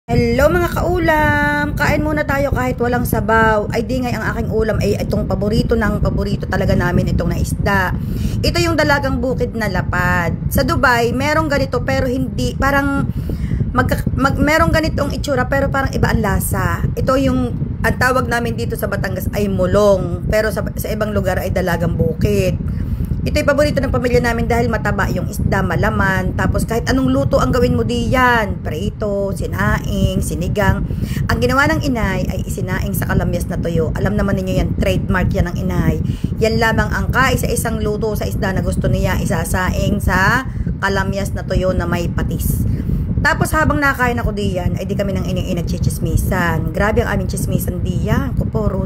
Hello mga kaulam! Kain muna tayo kahit walang sabaw. Ay di ngay ang aking ulam ay itong paborito talaga namin itong na isda. Ito yung dalagang bukid na lapad. Sa Dubai, merong ganito pero hindi, parang merong ganitong itsura pero parang iba ang lasa. Ito yung, ang tawag namin dito sa Batangas ay mulong. Pero sa ibang lugar ay dalagang bukid. Ito yung paborito ng pamilya namin dahil mataba yung isda, malaman. Tapos kahit anong luto ang gawin mo diyan. Prito, sinaing, sinigang. Ang ginawa ng inay ay isinaing sa kalamyas na tuyo. Alam naman ninyo yan, trademark yan ng inay. Yan lamang ang kaisa-isang luto sa isda na gusto niya. Isasaing sa kalamyas na tuyo na may patis. Tapos habang nakain ako diyan, ay di kami nang nagchichismisan. Grabe ang aming chismisan diyan. Kuporo,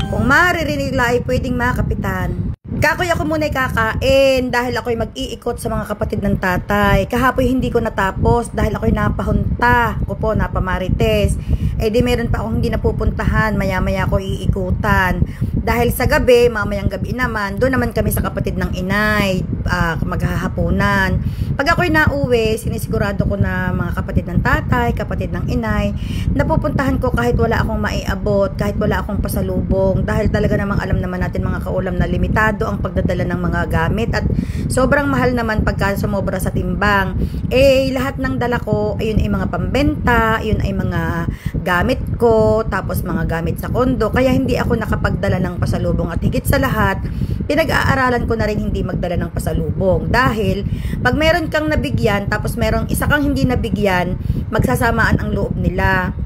kung maririnig la ay pwedeng makapitan. Kakoy ako muna kakain dahil ako'y mag-iikot sa mga kapatid ng tatay. Kahapoy hindi ko natapos dahil ako'y napahunta. Ako po, napamarites. Eh di meron pa akong hindi napupuntahan. Maya-maya ako iikutan. Dahil sa gabi, mamayang gabi naman, doon naman kami sa kapatid ng inay, maghahaponan. Pag ako'y nauwi, sinisigurado ko na mga kapatid ng tatay, kapatid ng inay, napupuntahan ko kahit wala akong maiabot, kahit wala akong pasalubong. Dahil talaga namang alam naman natin mga kaulam na limitado ang pagdadala ng mga gamit at sobrang mahal naman pagka sumobra sa timbang. Eh, lahat ng dala ko, ayun ay mga pambenta, ayun ay mga gamit ko, tapos mga gamit sa kondo. Kaya hindi ako nakapagdala ng pasalubong at higit sa lahat, pinag-aaralan ko na rin hindi magdala ng pasalubong. Dahil, pag meron kang nabigyan, tapos merong isa kang hindi nabigyan, magsasamaan ang loob nila.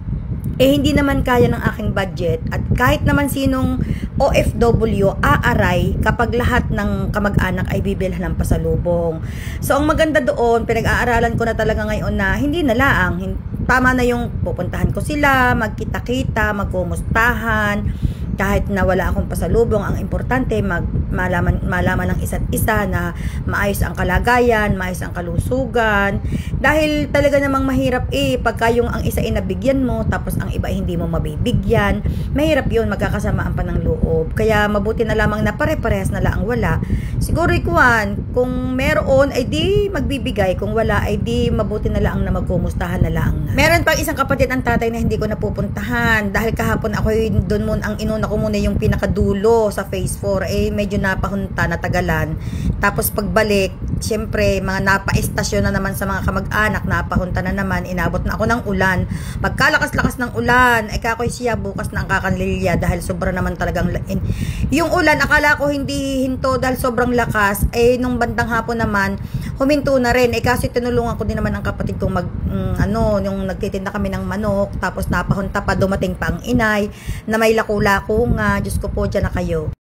Eh, hindi naman kaya ng aking budget at kahit naman sinong OFW aaray kapag lahat ng kamag-anak ay bibilhan ng pasalubong. So, ang maganda doon, pinag-aaralan ko na talaga ngayon na hindi na laang, tama na yung pupuntahan ko sila, magkita-kita, magkumustahan, kahit na wala akong pasalubong, ang importante malaman ng isa't isa na maayos ang kalagayan, maayos ang kalusugan. Dahil talaga namang mahirap pagka yung ang isa nabigyan mo, tapos ang iba hindi mo mabibigyan. Mahirap yun, magkakasamaan pa ng loob. Kaya mabuti na lamang na pare-parehas na lang wala. Siguro ikuan, kung meron ay di magbibigay, kung wala ay di mabuti na lang na magkumustahan na lang. Meron pang isang kapatid ang tatay na hindi ko napupuntahan dahil kahapon ako doon mo ang inuna ko muna yung pinakadulo sa phase 4, medyo napahunta na tagalan. Tapos pagbalik, syempre mga napaestasyon na naman sa mga kamag-anak, napahunta na naman, inabot na ako ng ulan. Pagkalakas-lakas ng ulan, kakoy siya bukas na ang kakanlilya dahil sobra naman talagang yung ulan, akala ko hindi hinto dahil sobrang lakas, nung bandang hapon naman huminto na rin, kasi tinulungan ko din naman ang kapatid kong yung nagtitinda kami ng manok, tapos napahunta pa, dumating pa ang inay na may laku-laku nga. Diyos ko po, dyan na kayo.